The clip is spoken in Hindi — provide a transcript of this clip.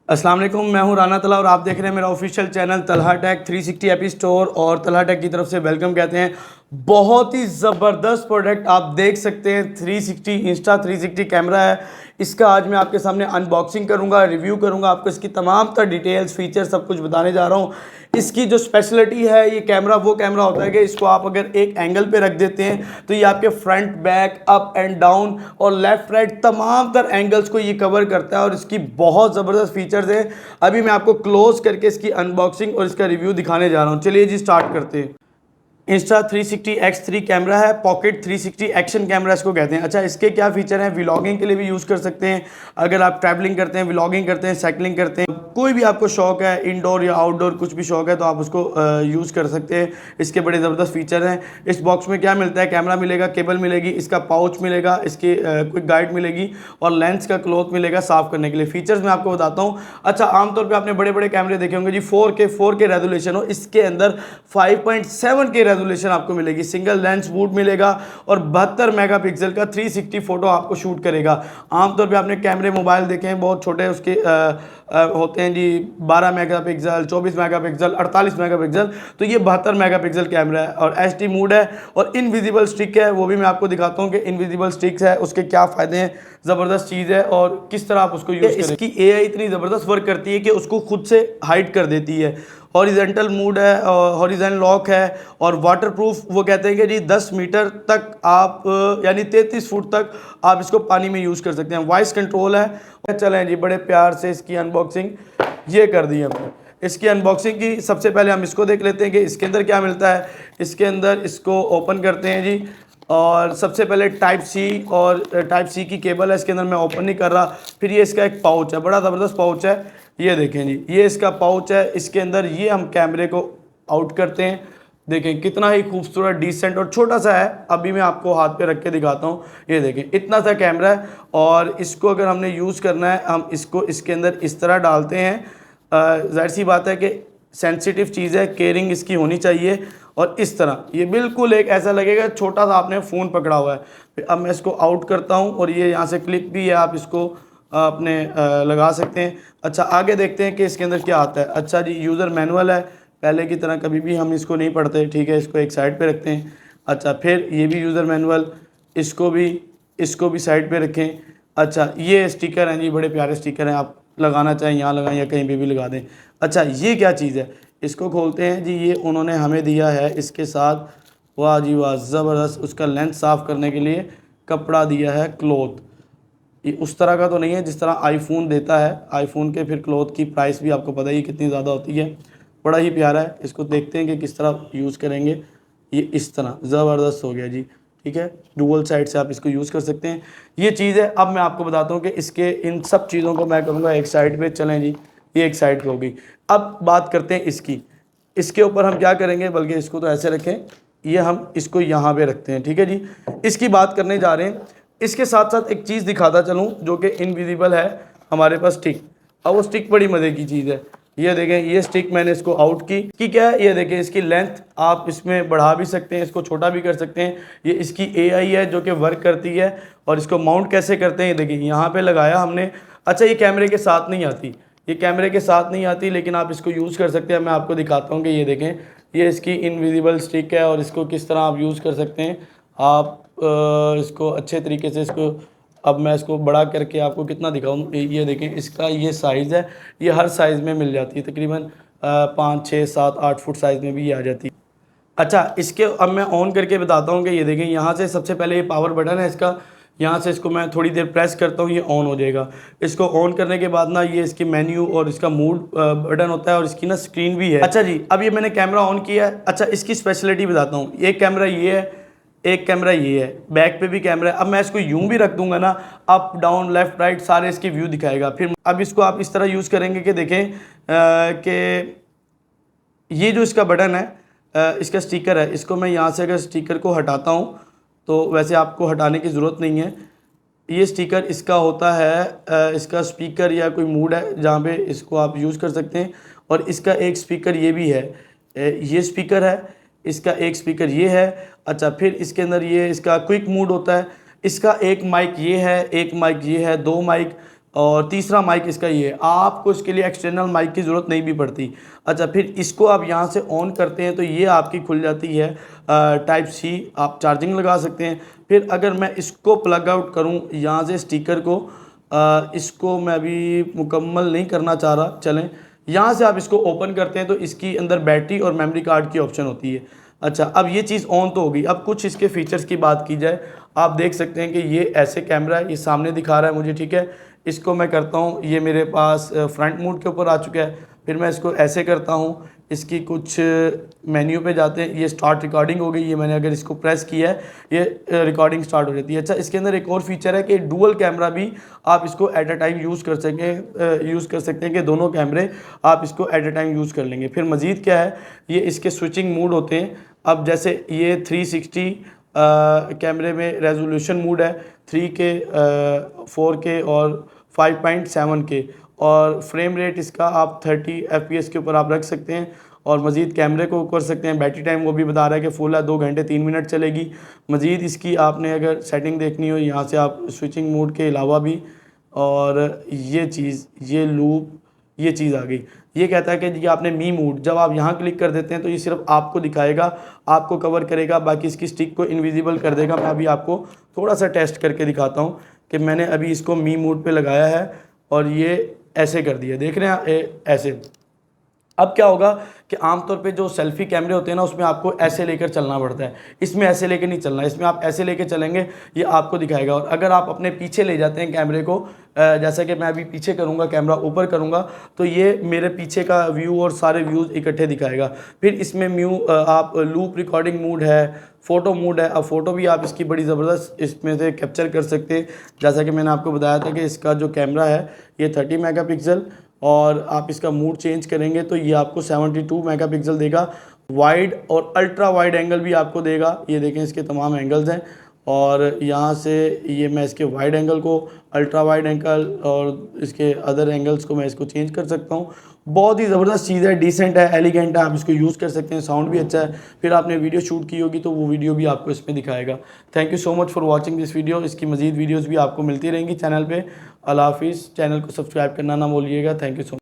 अस्सलाम वालेकुम, मैं हूं राना तला और आप देख रहे हैं मेरा official channel Talha tech 360 app store और तलहा टेक की तरफ से वेलकम कहते हैं। बहुत ही ज़बरदस्त प्रोडक्ट आप देख सकते हैं। 360 इंस्टा 360 कैमरा है। इसका आज मैं आपके सामने अनबॉक्सिंग करूंगा, रिव्यू करूंगा, आपको इसकी तमाम तर डिटेल्स फीचर सब कुछ बताने जा रहा हूं। इसकी जो स्पेशलिटी है, ये कैमरा वो कैमरा होता है कि इसको आप अगर एक एंगल पे रख देते हैं तो ये आपके front back up and down और लेफ्ट राइट तमाम तर एंगल्स को ये कवर करता है और इसकी बहुत ज़बरदस्त फीचर्स है। अभी मैं आपको क्लोज करके इसकी अनबॉक्सिंग और इसका रिव्यू दिखाने जा रहा हूँ। चलिए जी स्टार्ट करते हैं। इंस्टा 360 X3 कैमरा है, पॉकेट 360 एक्शन कैमरा इसको कहते हैं। अच्छा, इसके क्या फीचर हैं? व्लॉगिंग के लिए भी यूज़ कर सकते हैं। अगर आप ट्रैवलिंग करते हैं, व्लॉगिंग करते हैं, साइकिलिंग करते हैं, कोई भी आपको शौक है, इंडोर या आउटडोर कुछ भी शौक है तो आप उसको यूज़ कर सकते हैं। इसके बड़े ज़बरदस्त फीचर हैं। इस बॉक्स में क्या मिलता है? कैमरा मिलेगा, केबल मिलेगी, इसका पाउच मिलेगा, इसकी क्विक गाइड मिलेगी और लेंस का क्लॉथ मिलेगा साफ़ करने के लिए। फीचर्स मैं आपको बताता हूँ। अच्छा, आमतौर पर आपने बड़े बड़े कैमरे देखे होंगे जी, 4K रेजोल्यूशन हो, इसके अंदर 5.7K रेजोल्यूशन आपको मिलेगी। सिंगल लेंस बूट मिलेगा और 72 मेगापिक्सल का 360 फोटो आपको शूट करेगा। आमतौर पे आपने कैमरे मोबाइल देखे हैं बहुत छोटे, उसके होते हैं जी 12 मेगापिक्सल, 24 मेगापिक्सल, 48 मेगापिक्सल। तो ये 72 मेगापिक्सल कैमरा है और एचडी मोड है और इनविजिबल स्टिक है। वो भी मैं आपको दिखाता हूँ कि इनविजिबल स्टिक्स है उसके क्या फ़ायदे हैं। ज़बरदस्त चीज़ है और किस तरह आप उसको यूज़ करें। इसकी एआई इतनी ज़बरदस्त वर्क करती है कि उसको खुद से हाइड कर देती है। हॉरिजेंटल मूड है, हॉरिजन लॉक है और वाटरप्रूफ। वो कहते हैं कि जी 10 मीटर तक आप यानी 33 फुट तक आप इसको पानी में यूज़ कर सकते हैं। वॉइस कंट्रोल है। चलें जी, बड़े प्यार से इसकी अनबॉक्सिंग ये कर दी हमने। इसकी अनबॉक्सिंग की सबसे पहले हम इसको देख लेते हैं कि इसके अंदर क्या मिलता है। इसके अंदर इसको ओपन करते हैं जी और सबसे पहले टाइप सी की केबल है। इसके अंदर मैं ओपन नहीं कर रहा। फिर ये इसका एक पाउच है, बड़ा ज़बरदस्त पाउच है। ये देखें जी, ये इसका पाउच है। इसके अंदर ये हम कैमरे को आउट करते हैं। देखें कितना ही खूबसूरत, डिसेंट और छोटा सा है। अभी मैं आपको हाथ पे रख के दिखाता हूँ। ये देखें इतना सा कैमरा है और इसको अगर हमने यूज़ करना है, हम इसको इसके अंदर इस तरह डालते हैं। जाहिर सी बात है कि सेंसिटिव चीज़ है, केयरिंग इसकी होनी चाहिए। और इस तरह ये बिल्कुल एक ऐसा लगेगा छोटा सा आपने फ़ोन पकड़ा हुआ है। फिर अब मैं इसको आउट करता हूँ और ये यहाँ से क्लिप भी है, आप इसको अपने लगा सकते हैं। अच्छा, आगे देखते हैं कि इसके अंदर क्या आता है। अच्छा जी, यूज़र मैनुअल है। पहले की तरह कभी भी हम इसको नहीं पढ़ते, ठीक है, इसको एक साइड पे रखते हैं। अच्छा, फिर ये भी यूज़र मैनुअल, इसको भी साइड पे रखें। अच्छा, ये स्टिकर हैं जी, बड़े प्यारे स्टिकर हैं। आप लगाना चाहें यहाँ लगाएं या कहीं भी लगा दें। अच्छा, ये क्या चीज़ है? इसको खोलते हैं जी। ये उन्होंने हमें दिया है इसके साथ, वाह जी वाह, ज़बरदस्त, उसका लेंस साफ़ करने के लिए कपड़ा दिया है, क्लॉथ। ये उस तरह का तो नहीं है जिस तरह आईफोन देता है। आईफोन के फिर क्लॉथ की प्राइस भी आपको पता ही कितनी ज़्यादा होती है। बड़ा ही प्यारा है। इसको देखते हैं कि किस तरह यूज़ करेंगे। ये इस तरह ज़बरदस्त हो गया जी, ठीक है। डुअल साइड से आप इसको यूज़ कर सकते हैं। ये चीज़ है। अब मैं आपको बताता हूँ कि इसके इन सब चीज़ों को मैं करूँगा एक साइड पे। चलें जी, ये एक साइड पे हो गई। अब बात करते हैं इसकी। इसके ऊपर हम क्या करेंगे, बल्कि इसको तो ऐसे रखें, ये हम इसको यहाँ पे रखते हैं, ठीक है जी। इसकी बात करने जा रहे हैं। इसके साथ साथ एक चीज़ दिखाता चलूँ जो कि इनविजिबल है हमारे पास, स्टिक। अब वो स्टिक बड़ी मज़े की चीज़ है। ये देखें, ये स्टिक मैंने इसको आउट की क्या है, ये देखें इसकी लेंथ आप इसमें बढ़ा भी सकते हैं, इसको छोटा भी कर सकते हैं। ये इसकी एआई है जो कि वर्क करती है। और इसको माउंट कैसे करते हैं, ये देखिए यहाँ पे लगाया हमने। अच्छा, ये कैमरे के साथ नहीं आती, ये कैमरे के साथ नहीं आती, लेकिन आप इसको यूज़ कर सकते हैं। मैं आपको दिखाता हूँ कि ये देखें, ये इसकी इनविजिबल स्टिक है और इसको किस तरह आप यूज़ कर सकते हैं। आप इसको अच्छे तरीके से इसको, अब मैं इसको बड़ा करके आपको कितना दिखाऊँ। ये देखें, इसका ये साइज़ है, ये हर साइज़ में मिल जाती है। तकरीबन 5, 6, 7, 8 फुट साइज़ में भी ये आ जाती है। अच्छा, इसके अब मैं ऑन करके बताता हूँ कि ये देखें, यहाँ से सबसे पहले ये पावर बटन है इसका। यहाँ से इसको मैं थोड़ी देर प्रेस करता हूँ, ये ऑन हो जाएगा। इसको ऑन करने के बाद ना ये इसकी मेन्यू और इसका मूड बटन होता है और इसकी ना स्क्रीन भी है। अच्छा जी, अब ये मैंने कैमरा ऑन किया है। अच्छा, इसकी स्पेशलिटी बताता हूँ। एक कैमरा ये है, एक कैमरा ये है, बैक पे भी कैमरा है। अब मैं इसको यूं भी रख दूंगा ना, अप डाउन लेफ्ट राइट सारे इसके व्यू दिखाएगा। फिर अब इसको आप इस तरह यूज़ करेंगे कि देखें कि ये जो इसका बटन है, इसका स्टिकर है, इसको मैं यहाँ से अगर स्टिकर को हटाता हूँ तो वैसे आपको हटाने की ज़रूरत नहीं है। ये स्टिकर इसका होता है, इसका स्पीकर या कोई मूड है जहाँ पे इसको आप यूज़ कर सकते हैं। और इसका एक स्पीकर ये भी है, ये स्पीकर है, इसका एक स्पीकर ये है। अच्छा, फिर इसके अंदर ये इसका क्विक मूड होता है। इसका एक माइक ये है, एक माइक ये है, 2 माइक। और तीसरा माइक इसका ये है, आपको इसके लिए एक्सटर्नल माइक की ज़रूरत नहीं भी पड़ती। अच्छा, फिर इसको आप यहाँ से ऑन करते हैं तो ये आपकी खुल जाती है टाइप सी, आप चार्जिंग लगा सकते हैं। फिर अगर मैं इसको प्लग आउट करूँ यहाँ से स्टिकर को, इसको मैं अभी मुकम्मल नहीं करना चाह रहा, चलें यहाँ से आप इसको ओपन करते हैं तो इसकी अंदर बैटरी और मेमोरी कार्ड की ऑप्शन होती है। अच्छा, अब ये चीज़ ऑन तो हो गई। अब कुछ इसके फीचर्स की बात की जाए, आप देख सकते हैं कि ये ऐसे कैमरा है, ये सामने दिखा रहा है मुझे, ठीक है। इसको मैं करता हूँ, ये मेरे पास फ्रंट मोड के ऊपर आ चुका है। फिर मैं इसको ऐसे करता हूँ, इसकी कुछ मेन्यू पे जाते हैं, ये स्टार्ट रिकॉर्डिंग हो गई। ये मैंने अगर इसको प्रेस किया है ये रिकॉर्डिंग स्टार्ट हो जाती है। अच्छा, इसके अंदर एक और फीचर है कि डुअल कैमरा भी आप इसको एट अ टाइम यूज़ कर सकते हैं कि दोनों कैमरे आप इसको एट अ टाइम यूज़ कर लेंगे। फिर मज़ीद क्या है, ये इसके स्विचिंग मोड होते हैं। अब जैसे ये 360 कैमरे में रेजोल्यूशन मोड है 3K, 4K और 5.7K, और फ्रेम रेट इसका आप 30 FPS के ऊपर आप रख सकते हैं। और मज़ीद कैमरे को कर सकते हैं। बैटरी टाइम वो भी बता रहा है कि फुल है 2 घंटे 3 मिनट चलेगी। मज़ीद इसकी आपने अगर सेटिंग देखनी हो यहाँ से आप स्विचिंग मोड के अलावा भी, और ये चीज़, ये लूप, ये चीज़ आ गई। ये कहता है कि जी आपने मी मूड, जब आप यहाँ क्लिक कर देते हैं तो ये सिर्फ आपको दिखाएगा, आपको कवर करेगा, बाकी इसकी स्टिक को इनविजिबल कर देगा। मैं अभी आपको थोड़ा सा टेस्ट करके दिखाता हूँ कि मैंने अभी इसको मी मूड पे लगाया है और ये ऐसे कर दिया, देख रहे हैं ऐसे। अब क्या होगा कि आमतौर पे जो सेल्फी कैमरे होते हैं ना उसमें आपको ऐसे लेकर चलना पड़ता है, इसमें ऐसे लेकर नहीं चलना। इसमें आप ऐसे लेकर चलेंगे ये आपको दिखाएगा। और अगर आप अपने पीछे ले जाते हैं कैमरे को, जैसा कि मैं अभी पीछे करूँगा, कैमरा ऊपर करूँगा तो ये मेरे पीछे का व्यू और सारे व्यूज़ इकट्ठे दिखाएगा। फिर इसमें आप लूप रिकॉर्डिंग मोड है, फ़ोटो मोड है। अब फ़ोटो भी आप इसकी बड़ी ज़बरदस्त इसमें से कैप्चर कर सकते हैं। जैसा कि मैंने आपको बताया था कि इसका जो कैमरा है ये 30 मेगापिक्सल, और आप इसका मूड चेंज करेंगे तो ये आपको 72 मेगापिक्सल देगा। वाइड और अल्ट्रा वाइड एंगल भी आपको देगा। ये देखें इसके तमाम एंगल्स हैं, और यहाँ से ये मैं इसके वाइड एंगल को, अल्ट्रा वाइड एंगल और इसके अदर एंगल्स को मैं इसको चेंज कर सकता हूँ। बहुत ही ज़बरदस्त चीज़ है, डिसेंट है, एलिगेंट है, आप इसको यूज़ कर सकते हैं। साउंड भी अच्छा है। फिर आपने वीडियो शूट की होगी तो वो वीडियो भी आपको इसमें दिखाएगा। Thank you so much for watching this video. इसकी मज़ीद वीडियोज़ भी आपको मिलती रहेंगी चैनल पर। अल्लाह हाफिज़। चैनल को सब्सक्राइब करना ना भूलिएगा। Thank you so much.